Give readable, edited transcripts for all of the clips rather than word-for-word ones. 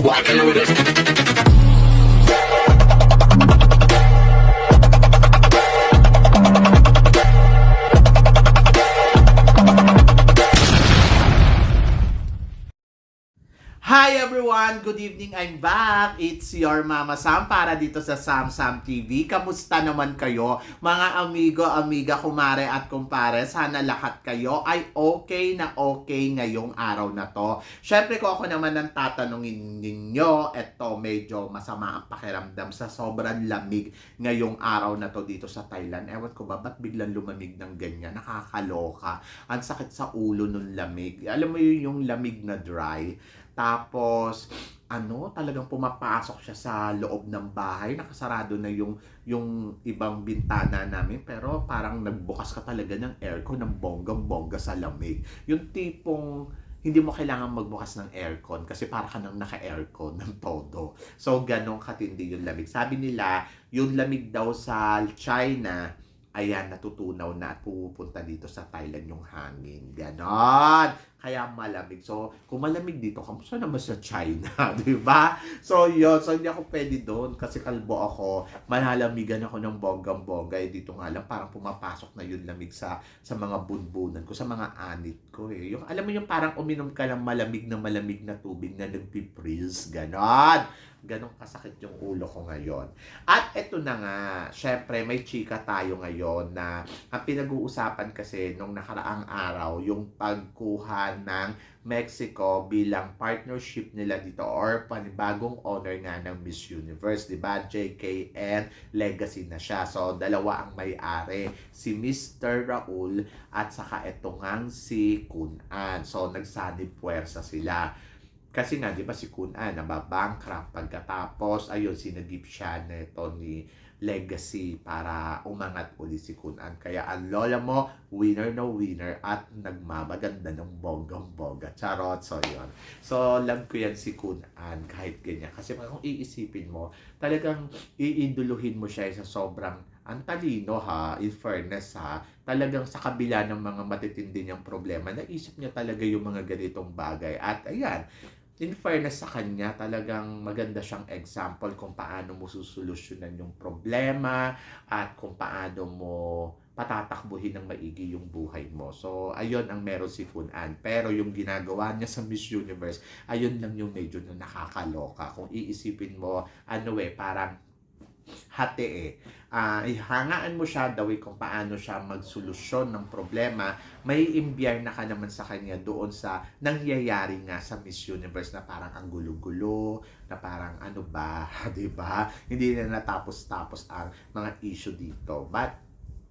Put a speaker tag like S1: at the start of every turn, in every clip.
S1: rocking with it.
S2: Hi everyone! Good evening! I'm back! It's your Mama Sam para dito sa Sam Sam TV. Kamusta naman kayo? Mga amigo, amiga, kumare at kumpare, sana lahat kayo ay okay na okay ngayong araw na to. Syempre ko ako naman ang tatanungin ninyo, eto medyo masama ang pakiramdam sa sobrang lamig ngayong araw na to dito sa Thailand. Ewan ko ba, ba't biglang lumamig ng ganyan? Nakakaloka. Ang sakit sa ulo nung lamig. Alam mo yun yung lamig na dry. Tapos, talagang pumapasok siya sa loob ng bahay. Nakasarado na yung ibang bintana namin. Pero parang nagbukas ka talaga ng aircon ng bonggang-bongga sa lamig. Yung tipong hindi mo kailangan magbukas ng aircon kasi para ka nang naka-aircon ng todo. So, ganong katindi yung lamig. Sabi nila, yung lamig daw sa China, ayan, natutunaw na at pupunta dito sa Thailand yung hangin. Ganon. Kaya malamig. So, kung malamig dito, kamusta naman sa China? Di ba? So, yun. So, hindi ako pwede doon kasi kalbo ako. Manalamigan ako ng bonggang-bongga. Eh, dito nga lang, parang pumapasok na yung lamig sa mga bunbunan ko, sa mga anit ko. Eh. Yung, alam mo yung parang uminom ka ng malamig na tubig na nagpiprills. Ganon. Ganong kasakit yung ulo ko ngayon. At eto na nga, syempre may chika tayo ngayon na ang pinag-uusapan kasi nung nakaraang araw, yung pagkuha ng Mexico bilang partnership nila dito or panibagong owner nga ng Miss Universe, di ba? JKN Legacy na siya. So, dalawa ang may-ari, si Mr. Raul at saka eto ngang si Kun An. So, nagsanib puwersa sila. Kasi nga, di ba si Kun An, nababankrupt pagkatapos, ayun, sinagip siya nito ni Legacy para umangat uli si Kun An. Kaya ang lola mo, winner na winner at nagmamaganda ng bonggang-bongga. Charot, so yun. So, love ko yan si Kun An kahit ganyan. Kasi kung iisipin mo, talagang iiduluhin mo siya sa sobrang ang talino ha, in fairness ha, talagang sa kabila ng mga matitindi niyang problema, naisip niya talaga yung mga ganitong bagay. At ayan, in fairness sa kanya, talagang maganda siyang example kung paano mo susolusyonan yung problema at kung paano mo patatakbuhin ng maigi yung buhay mo. So, ayun ang meron si Kun An. Pero yung ginagawa niya sa Miss Universe, ayun lang yung medyo na nakakaloka. Kung iisipin mo, parang hati eh. Ihangaan mo siya daw kung paano siya magsolusyon ng problema, may imbiyerna ka naman sa kanya doon sa nangyayari nga sa Miss Universe na parang ang gulo-gulo, na parang ano ba, di ba? Hindi na natapos-tapos ang mga issue dito. But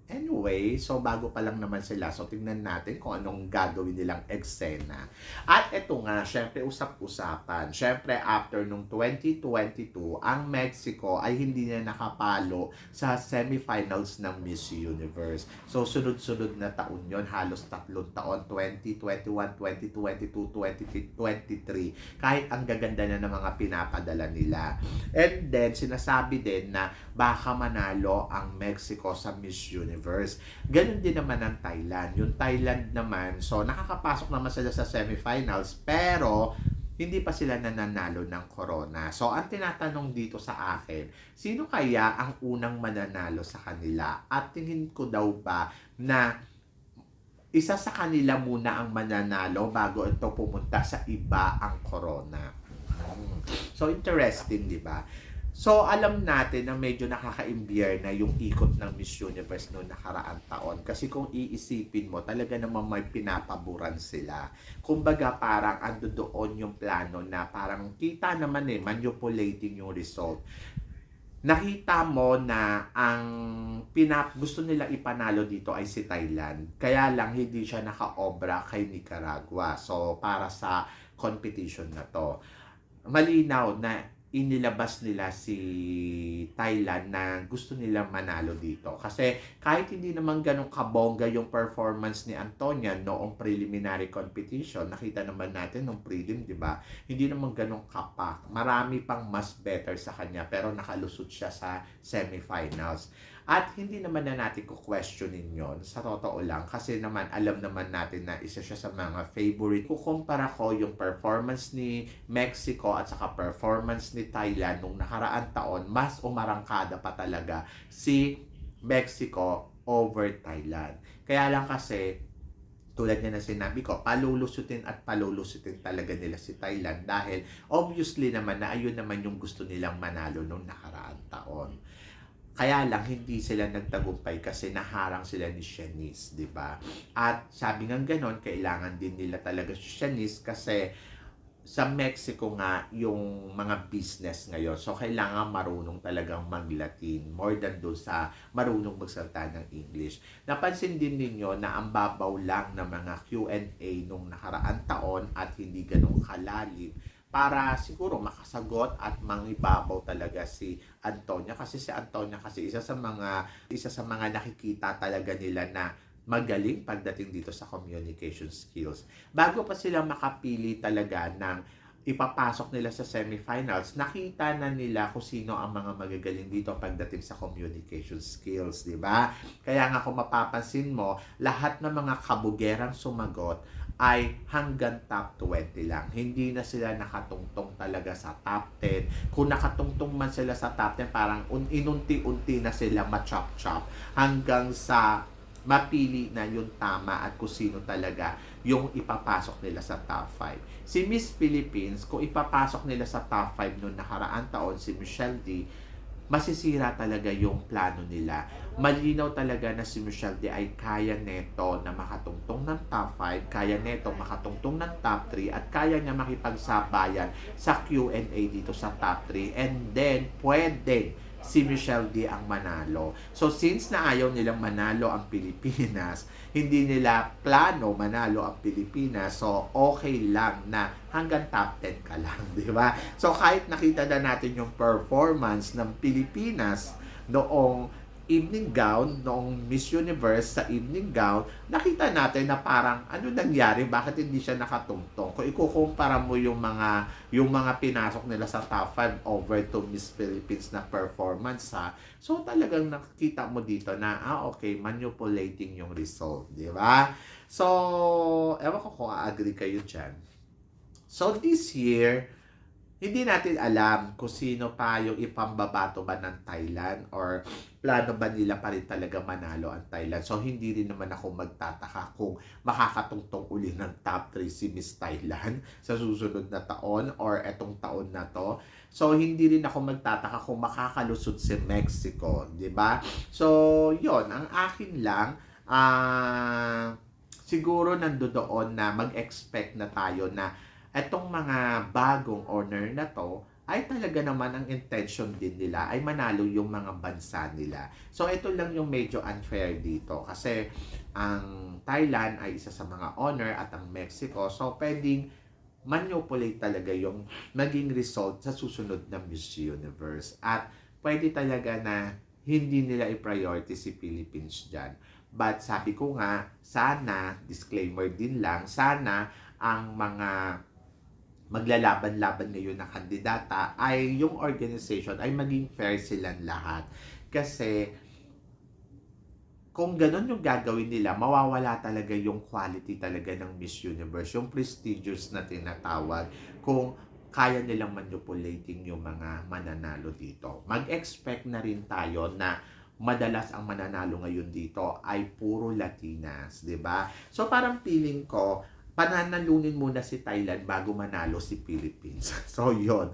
S2: anyway, so bago pa lang naman sila. So tingnan natin kung anong gagawin nilang eksena. At eto nga, syempre usap-usapan. Syempre after nung 2022, ang Mexico ay hindi na nakapalo sa semifinals ng Miss Universe. So sunod-sunod na taon yon, halos 3 taon, 2021, 2022, 2023. Kahit ang gaganda na ng mga pinapadala nila. And then sinasabi din na baka manalo ang Mexico sa Miss Universe. Ganun din naman ang Thailand. Yung Thailand naman, so nakakapasok naman sila sa semifinals pero hindi pa sila nananalo ng corona. So ang tinatanong dito sa akin, sino kaya ang unang mananalo sa kanila? At tingin ko daw ba na isa sa kanila muna ang mananalo bago ito pumunta sa iba ang corona. So interesting, di ba? So, alam natin na medyo nakaka-imbiyer na yung ikot ng Miss Universe noong nakaraang taon. Kasi kung iisipin mo, talaga naman may pinapaboran sila. Kumbaga, parang ando doon yung plano na parang kita naman manipulating yung result. Nakita mo na ang gusto nila ipanalo dito ay si Thailand. Kaya lang hindi siya nakaobra kay Nicaragua. So, para sa competition na to, malinaw na inilabas nila si Thailand na gusto nilang manalo dito. Kasi kahit hindi naman ganun kabongga yung performance ni Antonia noong preliminary competition, nakita naman natin nung prelim, di ba? Hindi naman ganun kapak. Marami pang mas better sa kanya pero nakalusot siya sa semifinals. At hindi naman na natin questionin yon sa totoo lang kasi naman alam naman natin na isa siya sa mga favorite. Kukumpara ko yung performance ni Mexico at saka performance ni Thailand nung nakaraang taon, mas umarangkada pa talaga si Mexico over Thailand. Kaya lang kasi tulad nga na sinabi ko, palulusutin at palulusutin talaga nila si Thailand dahil obviously naman na ayun naman yung gusto nilang manalo nung nakaraang taon. Kaya lang hindi sila nagtagumpay kasi naharang sila ni Shanice, 'di ba? At sabi nga ganon, kailangan din nila talaga si Shanice kasi sa Mexico nga yung mga business ngayon. So, kailangan marunong talagang mag-Latin more than doon sa marunong magsalita ng English. Napansin din ninyo na ang babaw lang ng mga Q&A nung nakaraan taon at hindi ganun kalalim para siguro makasagot at mangibabaw talaga si Antonia kasi si Antonia kasi isa sa mga nakikita talaga nila na magaling pagdating dito sa communication skills. Bago pa sila makapili talaga ng ipapasok nila sa semifinals, nakita na nila kung sino ang mga magagaling dito pagdating sa communication skills, di ba? Kaya nga kung mapapansin mo, lahat ng mga kabugerang sumagot ay hanggang top 20 lang. Hindi na sila nakatungtong talaga sa top 10. Kung nakatungtong man sila sa top 10, parang inunti-unti na sila ma-chop-chop hanggang sa mapili na yung tama at kung sino talaga yung ipapasok nila sa top 5. Si Miss Philippines, kung ipapasok nila sa top 5 noong nakaraang taon, si Michelle D, masisira talaga yung plano nila. Malinaw talaga na si Michelle D ay kaya neto na makatungtong ng top 5, kaya neto makatungtong ng top 3, at kaya niya makipagsabayan sa Q&A dito sa top 3. And then, pwede si Michelle D ang manalo. So, since na ayaw nilang manalo ang Pilipinas, hindi nila plano manalo ang Pilipinas, so okay lang na hanggang top 10 ka lang, di ba? So, kahit nakita na natin yung performance ng Pilipinas noong evening gown, noong Miss Universe sa evening gown, nakita natin na parang ano nangyari, bakit hindi siya nakatungtong? Kung ikukumpara mo yung mga pinasok nila sa top 5 over to Miss Philippines na performance ha, so talagang nakikita mo dito na okay, manipulating yung result, di ba? So, ewan ko kung agree kayo dyan. So, this year, hindi natin alam kung sino pa yung ipambabato ba ng Thailand or plano ba nila pa rin talaga manalo ang Thailand. So, hindi rin naman ako magtataka kung makakatungtong uli ng top 3 si Miss Thailand sa susunod na taon or etong taon na to. So, hindi rin ako magtataka kung makakalusot si Mexico, di ba? So, yon ang akin lang, siguro nandoon na mag-expect na tayo na etong mga bagong owner na to ay talaga naman ang intention din nila ay manalo yung mga bansa nila. So ito lang yung medyo unfair dito kasi ang Thailand ay isa sa mga owner at ang Mexico, so pwedeng manipulate talaga yung maging result sa susunod na Miss Universe. At pwede talaga na hindi nila i-priority si Philippines dyan. But sabi ko nga, sana, disclaimer din lang, sana ang mga maglalaban-laban ngayon na kandidata ay yung organization ay maging fair silang lahat. Kasi kung ganun yung gagawin nila, mawawala talaga yung quality talaga ng Miss Universe, yung prestigious na tinatawag, kung kaya nilang manipulating yung mga mananalo dito. Mag-expect na rin tayo na madalas ang mananalo ngayon dito ay puro Latinas, 'di ba? So parang feeling ko pananalunin muna si Thailand bago manalo si Philippines. So, yun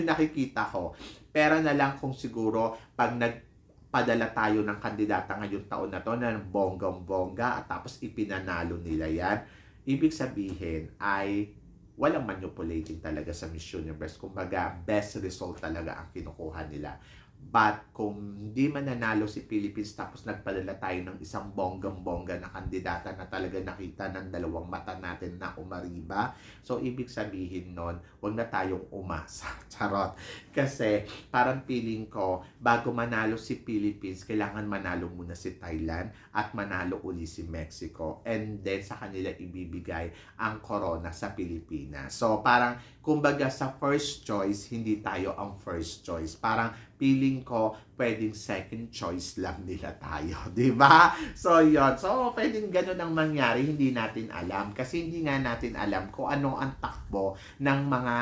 S2: nakikita ko. Pero na lang kung siguro pag nagpadala tayo ng kandidata ngayong taon na to na bonggang-bongga at tapos ipinanalo nila yan, ibig sabihin ay walang manipulating talaga sa Miss Universe. Kumbaga, best result talaga ang kinukuha nila. But kung hindi mananalo si Philippines tapos nagpadala tayo ng isang bonggang-bongga na kandidata na talaga nakita ng dalawang mata natin na umariba, so ibig sabihin nun, wag na tayong umasa. Charot. Kasi parang feeling ko, bago manalo si Philippines, kailangan manalo muna si Thailand at manalo uli si Mexico. And then sa kanila ibibigay ang corona sa Pilipinas. So parang kumbaga sa first choice, hindi tayo ang first choice. Parang feeling feeling ko, pwedeng second choice lang nila tayo, di ba? So, yun. So, pwedeng ganun ang mangyari, hindi natin alam. Kasi hindi nga natin alam kung ano ang takbo ng mga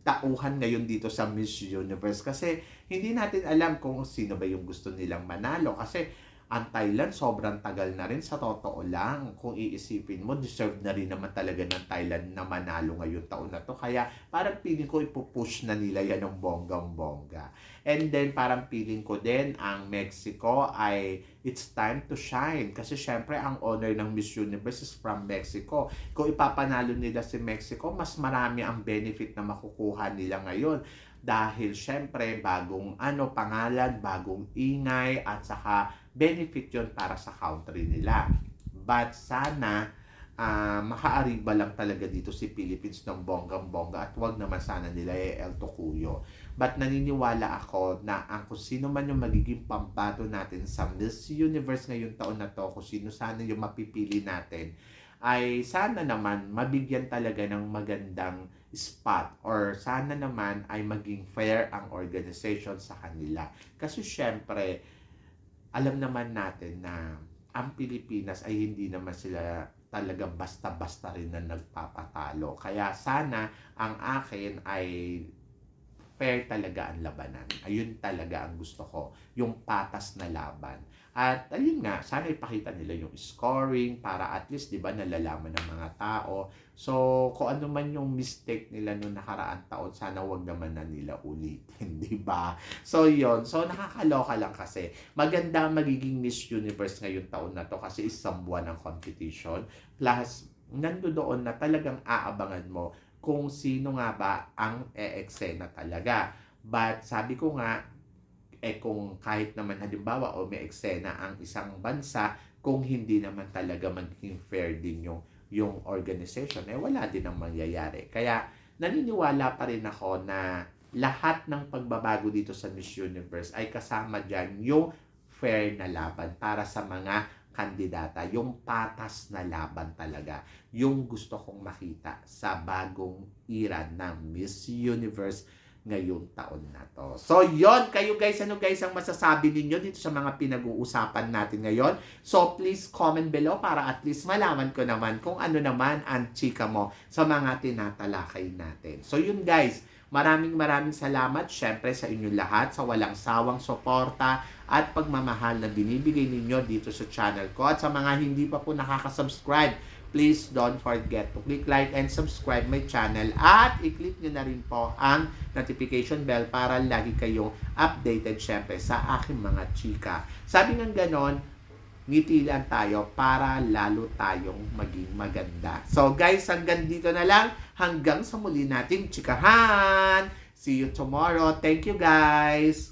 S2: tauhan ngayon dito sa Miss Universe. Kasi hindi natin alam kung sino ba yung gusto nilang manalo. Kasi ang Thailand, sobrang tagal na rin sa totoo lang. Kung iisipin mo, deserve na rin naman talaga ng Thailand na manalo ngayong taon na to. Kaya parang feeling ko ipupush na nila yan ng bonggang-bongga. And then parang feeling ko din ang Mexico ay it's time to shine. Kasi syempre ang owner ng Miss Universe is from Mexico. Kung ipapanalo nila si Mexico, mas marami ang benefit na makukuha nila ngayon. Dahil syempre bagong pangalan, bagong ingay at saka benefit yon para sa country nila. But sana makaariba lang talaga dito si Philippines ng bonggang-bongga at wag naman sana nila El Tocuyo. But naniniwala ako na ang kung sino man yung magiging pambato natin sa Miss Universe ngayong taon na to, kung sino sana yung mapipili natin, ay sana naman mabigyan talaga ng magandang spot or sana naman ay maging fair ang organization sa kanila. Kasi syempre, alam naman natin na ang Pilipinas ay hindi naman sila talaga basta-basta rin na nagpapatalo. Kaya sana ang akin ay fair talaga ang labanan. Ayun talaga ang gusto ko. Yung patas na laban. At ayun nga, sana ipakita nila yung scoring para at least, di ba, nalalaman ng mga tao. So, kung ano man yung mistake nila noong nakaraang taon, sana wag naman na nila ulitin, di ba? So, yun. So, nakakaloka lang kasi. Maganda magiging Miss Universe ngayong taon na to kasi isang buwan ng competition. Plus, nandoon na talagang aabangan mo kung sino nga ba ang e-eksena talaga. But sabi ko nga, kung kahit naman halimbawa o may eksena ang isang bansa, kung hindi naman talaga magiging fair din yung organization, wala din ang mangyayari. Kaya naniniwala pa rin ako na lahat ng pagbabago dito sa Miss Universe ay kasama dyan yung fair na laban para sa mga kandidata, yung patas na laban talaga, yung gusto kong makita sa bagong era ng Miss Universe ngayong taon na to. So, yon kayo guys, ano guys ang masasabi ninyo dito sa mga pinag-uusapan natin ngayon? So, please comment below para at least malaman ko naman kung ano naman ang chika mo sa mga tinatalakay natin. So, yun guys, maraming salamat syempre sa inyong lahat sa walang sawang suporta at pagmamahal na binibigay ninyo dito sa channel ko. At sa mga hindi pa po nakaka-subscribe, please don't forget to click like and subscribe my channel at i-click nyo na rin po ang notification bell para lagi kayong updated syempre sa aking mga chika. Sabi ng ganon, ngiti lang tayo para lalo tayong maging maganda. So guys, hanggang dito na lang. Hanggang sa muli nating chikahan. See you tomorrow. Thank you guys.